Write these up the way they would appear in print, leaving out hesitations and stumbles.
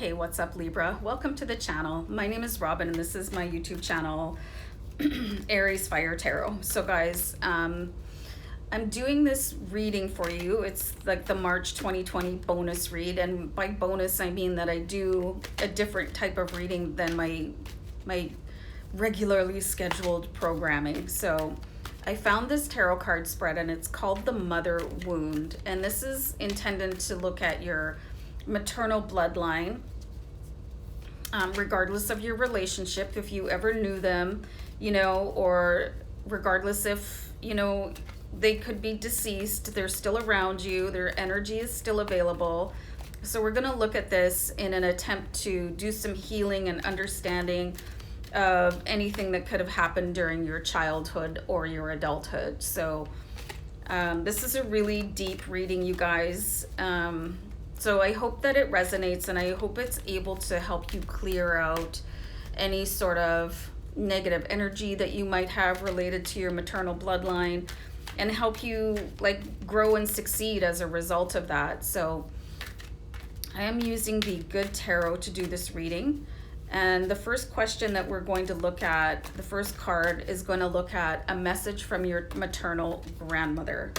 Hey, what's up, Libra? Welcome to the channel. My name is Robin and this is my YouTube channel, AriesFireTarot. So guys, I'm doing this reading for you. It's like the March 2020 bonus read, and by bonus I mean that I do a different type of reading than my regularly scheduled programming. So I found this tarot card spread and it's called the Mother Wound, and this is intended to look at your maternal bloodline, regardless of your relationship, if you ever knew them, or regardless if, they could be deceased, they're still around you, their energy is still available. So we're going to look at this in an attempt to do some healing and understanding of anything that could have happened during your childhood or your adulthood. So this is a really deep reading, you guys. So I hope that it resonates, and I hope it's able to help you clear out any sort of negative energy that you might have related to your maternal bloodline, and help you grow and succeed as a result of that. So I am using the Good Tarot to do this reading. And the first question that we're going to look at, the first card, is going to look at a message from your maternal grandmother.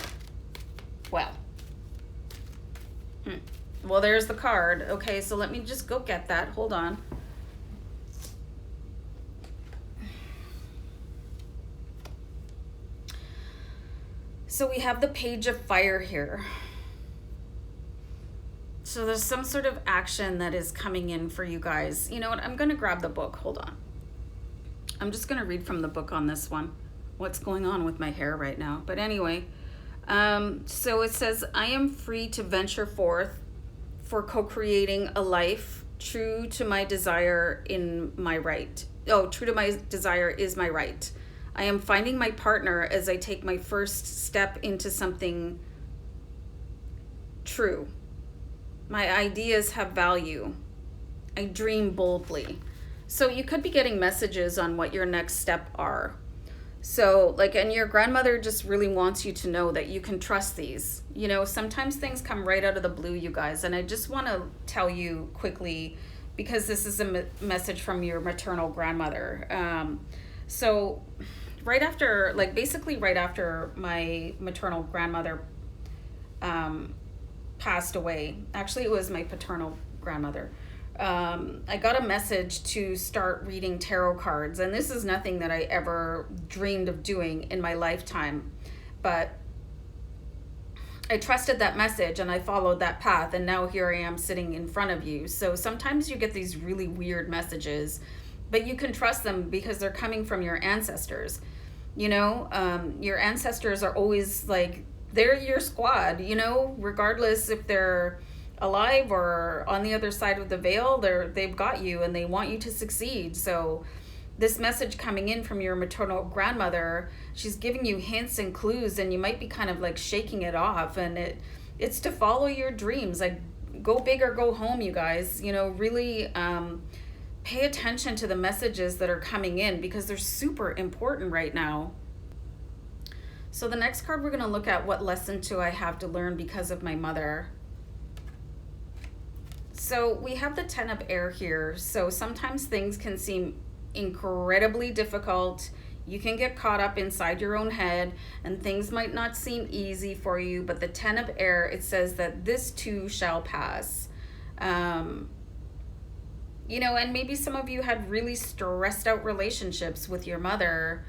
Well, there's the card. Okay, so let me just go get that. Hold on. So we have the Page of Fire here. So there's some sort of action that is coming in for you guys. You know what? I'm going to grab the book. Hold on. I'm just going to read from the book on this one. What's going on with my hair right now? But anyway, so it says, I am free to venture forth for co-creating a life true to my desire in my right. Oh, true to my desire is my right. I am finding my partner as I take my first step into something true. My ideas have value. I dream boldly. So you could be getting messages on what your next step are. So and your grandmother just really wants you to know that you can trust these. Sometimes things come right out of the blue, you guys. And I just want to tell you quickly, because this is a message from your maternal grandmother. So right after, basically right after my maternal grandmother passed away, actually it was my paternal grandmother, I got a message to start reading tarot cards, and this is nothing that I ever dreamed of doing in my lifetime, but I trusted that message and I followed that path, and now here I am sitting in front of you. So sometimes you get these really weird messages, but you can trust them because they're coming from your ancestors. Your ancestors are always they're your squad, regardless if they're alive or on the other side of the veil, they've got you and they want you to succeed. So this message coming in from your maternal grandmother, she's giving you hints and clues, and you might be kind of shaking it off, and it's to follow your dreams. Go big or go home, you guys. Really pay attention to the messages that are coming in, because they're super important right now. So the next card we're going to look at, what lesson do I have to learn because of my mother? So we have the Ten of Air here. So sometimes things can seem incredibly difficult. You can get caught up inside your own head, and things might not seem easy for you. But the Ten of Air, it says that this too shall pass. And maybe some of you had really stressed out relationships with your mother.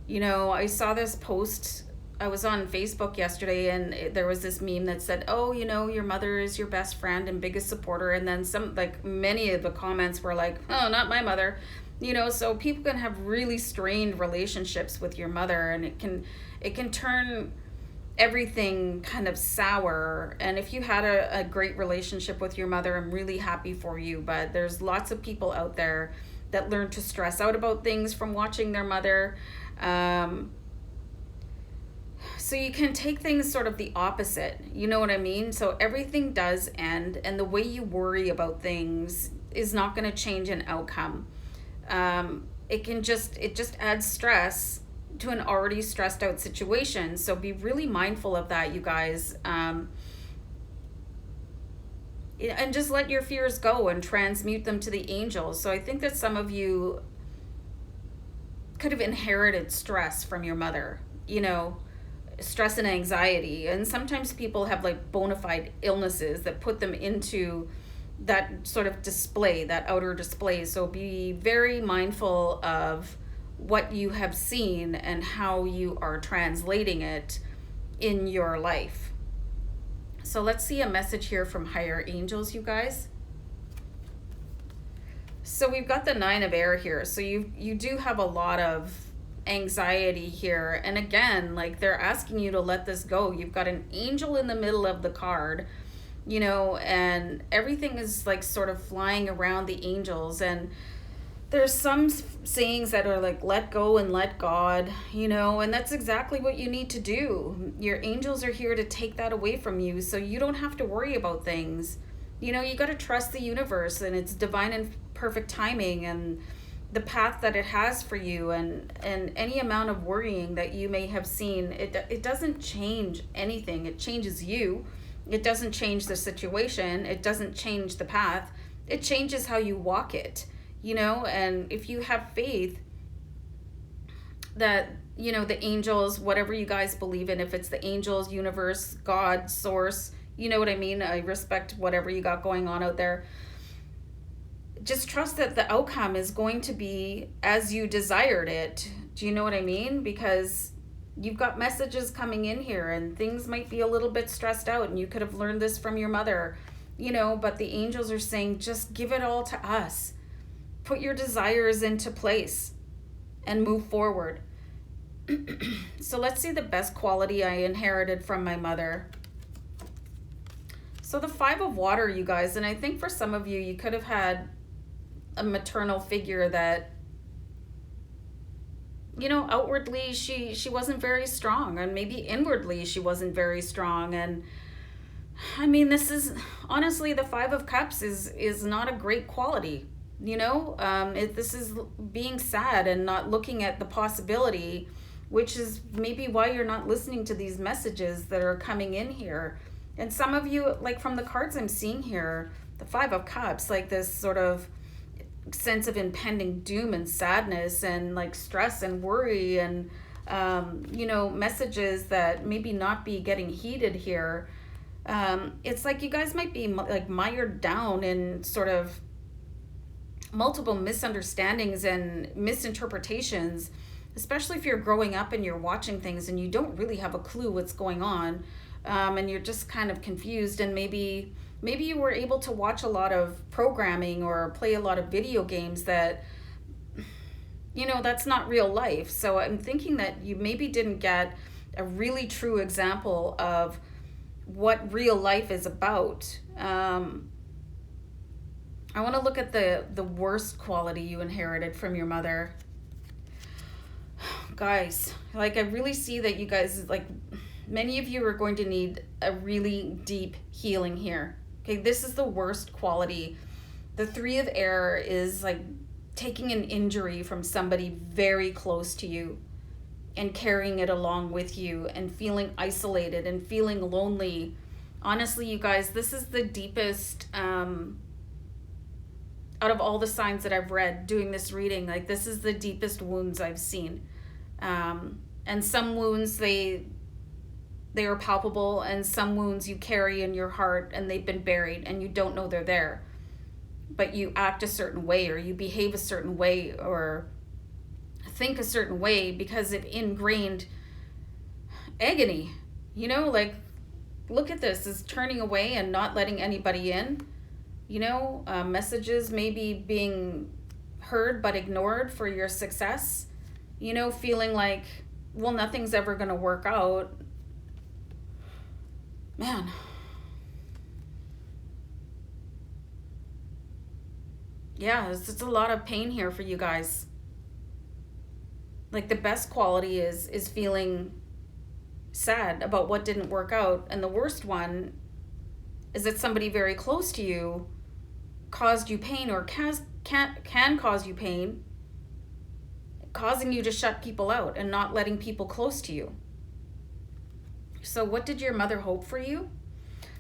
I saw this post. I was on Facebook yesterday, and there was this meme that said, oh, your mother is your best friend and biggest supporter. And then many of the comments were oh, not my mother. So people can have really strained relationships with your mother, and it can turn everything kind of sour. And if you had a great relationship with your mother, I'm really happy for you. But there's lots of people out there that learn to stress out about things from watching their mother. So you can take things sort of the opposite, you know what I mean? So everything does end, and the way you worry about things is not going to change an outcome. It just adds stress to an already stressed out situation. So be really mindful of that, you guys. And just let your fears go and transmute them to the angels. So I think that some of you could have inherited stress from your mother, you know, stress and anxiety. And sometimes people have like bona fide illnesses that put them into that sort of display, that outer display. So be very mindful of what you have seen and how you are translating it in your life. So let's see a message here from higher angels, you guys. So we've got the 9 of air here. So you do have a lot of anxiety here. And again, like they're asking you to let this go. You've got an angel in the middle of the card, you know, and everything is like sort of flying around the angels. And there's some sayings that are like, let go and let God, you know, and that's exactly what you need to do. Your angels are here to take that away from you so you don't have to worry about things. You know, you got to trust the universe and its divine and perfect timing and the path that it has for you, and any amount of worrying that you may have seen, it doesn't change anything. It changes you. It doesn't change the situation. It doesn't change the path. It changes how you walk it, you know. And if you have faith that, you know, the angels, whatever you guys believe in, if it's the angels, universe, God, source, you know what I mean? I respect whatever you got going on out there. Just trust that the outcome is going to be as you desired it. Do you know what I mean? Because you've got messages coming in here and things might be a little bit stressed out, and you could have learned this from your mother, you know, but the angels are saying, just give it all to us. Put your desires into place and move forward. So let's see the best quality I inherited from my mother. So the 5 of water, you guys, and I think for some of you, you could have had a maternal figure that, you know, outwardly she wasn't very strong, and maybe inwardly she wasn't very strong. And I mean, this is honestly, the 5 of cups is not a great quality, you know. This is being sad and not looking at the possibility, which is maybe why you're not listening to these messages that are coming in here. And some of you, like from the cards I'm seeing here, the 5 of cups, like this sort of sense of impending doom and sadness and like stress and worry and you know, messages that maybe not be getting heeded here. It's like you guys might be like mired down in sort of multiple misunderstandings and misinterpretations, especially if you're growing up and you're watching things and you don't really have a clue what's going on, and you're just kind of confused. And maybe you were able to watch a lot of programming or play a lot of video games that, you know, that's not real life. So I'm thinking that you maybe didn't get a really true example of what real life is about. I want to look at the worst quality you inherited from your mother. Guys, like I really see that you guys, like many of you are going to need a really deep healing here. Okay, this is the worst quality. The 3 of air is like taking an injury from somebody very close to you and carrying it along with you and feeling isolated and feeling lonely. Honestly, you guys, this is the deepest, out of all the signs that I've read doing this reading, like this is the deepest wounds I've seen. And some wounds, they are palpable, and some wounds you carry in your heart and they've been buried and you don't know they're there, but you act a certain way or you behave a certain way or think a certain way because of ingrained agony, you know. Like, look at this, is turning away and not letting anybody in, you know. Messages maybe being heard but ignored for your success, you know, feeling like, well, nothing's ever going to work out. Man, yeah, it's a lot of pain here for you guys. Like the best quality is feeling sad about what didn't work out, and the worst one is that somebody very close to you caused you pain or can cause you pain, causing you to shut people out and not letting people close to you. So what did your mother hope for you?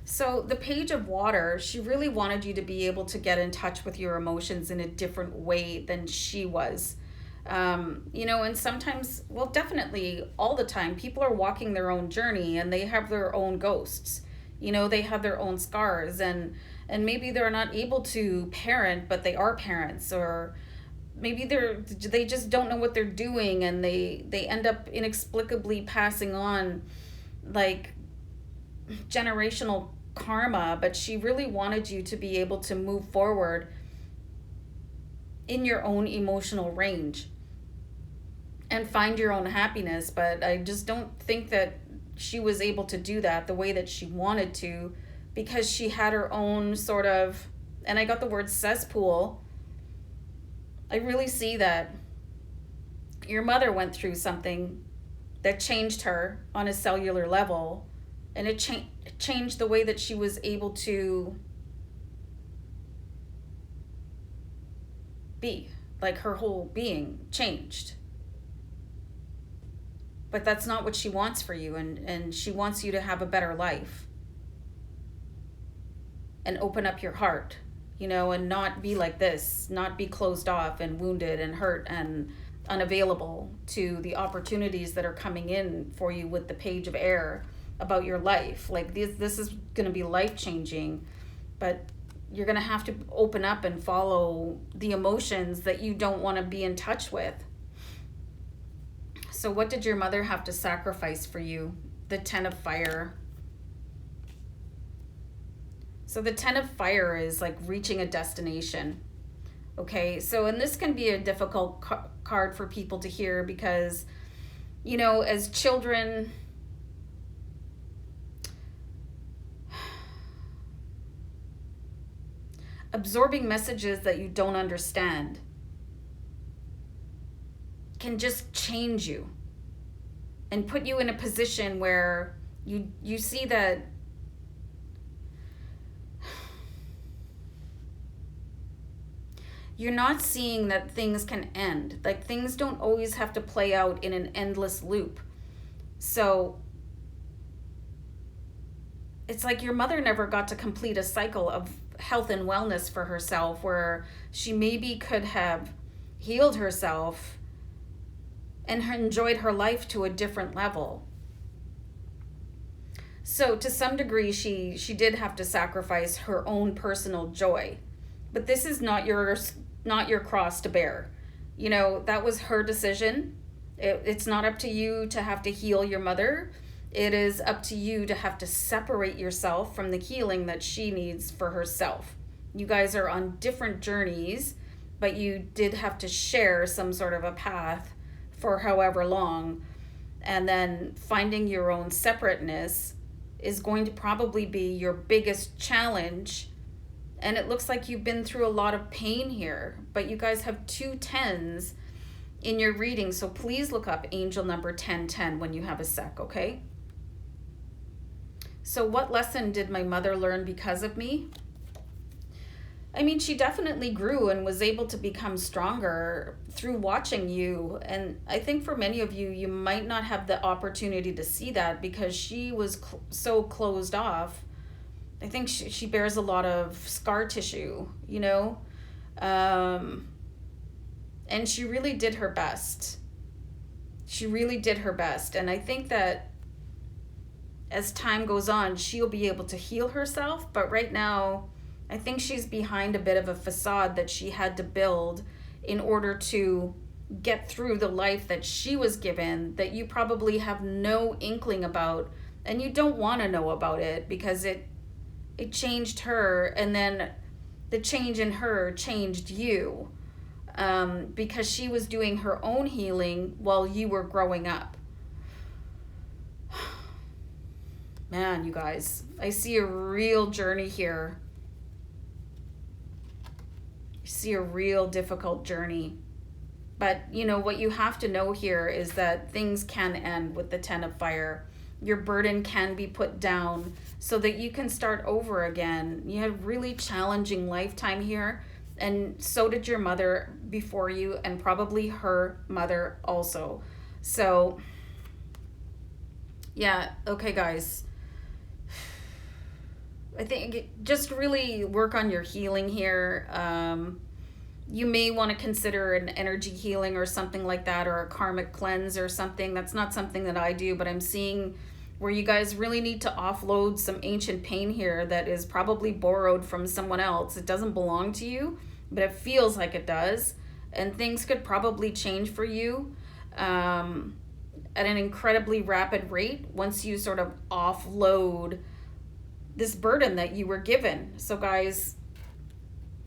So the Page of Water, she really wanted you to be able to get in touch with your emotions in a different way than she was. And sometimes, well, definitely all the time, people are walking their own journey and they have their own ghosts. They have their own scars, and maybe they're not able to parent, but they are parents, or maybe they just don't know what they're doing, and they end up inexplicably passing on like generational karma. But she really wanted you to be able to move forward in your own emotional range and find your own happiness. But I just don't think that she was able to do that the way that she wanted to, because she had her own sort of, and I got the word cesspool. I really see that your mother went through something that changed her on a cellular level, and it changed the way that she was able to be. Like, her whole being changed. But that's not what she wants for you, and she wants you to have a better life and open up your heart, and not be like this, not be closed off and wounded and hurt and unavailable to the opportunities that are coming in for you with the Page of Air about your life. Like, this is going to be life-changing, but you're going to have to open up and follow the emotions that you don't want to be in touch with. So what did your mother have to sacrifice for you? The Ten of Fire. So the Ten of Fire is like reaching a destination. Okay, so, and this can be a difficult card for people to hear because, as children, absorbing messages that you don't understand can just change you and put you in a position where you see that you're not seeing that things can end. Like, things don't always have to play out in an endless loop. So it's like your mother never got to complete a cycle of health and wellness for herself, where she maybe could have healed herself and enjoyed her life to a different level. So to some degree, she did have to sacrifice her own personal joy. But this is not your cross to bear. That was her decision. It's not up to you to have to heal your mother. It is up to you to have to separate yourself from the healing that she needs for herself. You guys are on different journeys, but you did have to share some sort of a path for however long. And then finding your own separateness is going to probably be your biggest challenge. And it looks like you've been through a lot of pain here, but you guys have 2 10s in your reading. So please look up angel number 1010 when you have a sec, okay? So what lesson did my mother learn because of me? I mean, she definitely grew and was able to become stronger through watching you. And I think for many of you, you might not have the opportunity to see that because she was so closed off. I think she bears a lot of scar tissue, and she really did her best. She really did her best. And I think that as time goes on, she'll be able to heal herself. But right now, I think she's behind a bit of a facade that she had to build in order to get through the life that she was given, that you probably have no inkling about, and you don't want to know about it because it changed her, and then the change in her changed you, because she was doing her own healing while you were growing up. Man, you guys, I see a real journey here. You see a real difficult journey. But, what you have to know here is that things can end with the 10 of Fire. Your burden can be put down so that you can start over again. You had a really challenging lifetime here, and so did your mother before you, and probably her mother also. So, yeah, okay, guys. I think just really work on your healing here. You may want to consider an energy healing or something like that, or a karmic cleanse or something. That's not something that I do, but I'm seeing where you guys really need to offload some ancient pain here that is probably borrowed from someone else. It doesn't belong to you, but it feels like it does. And things could probably change for you at an incredibly rapid rate once you sort of offload this burden that you were given. So guys,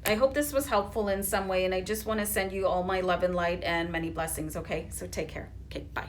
I hope this was helpful in some way, and I just want to send you all my love and light and many blessings, okay? So take care. Okay, bye.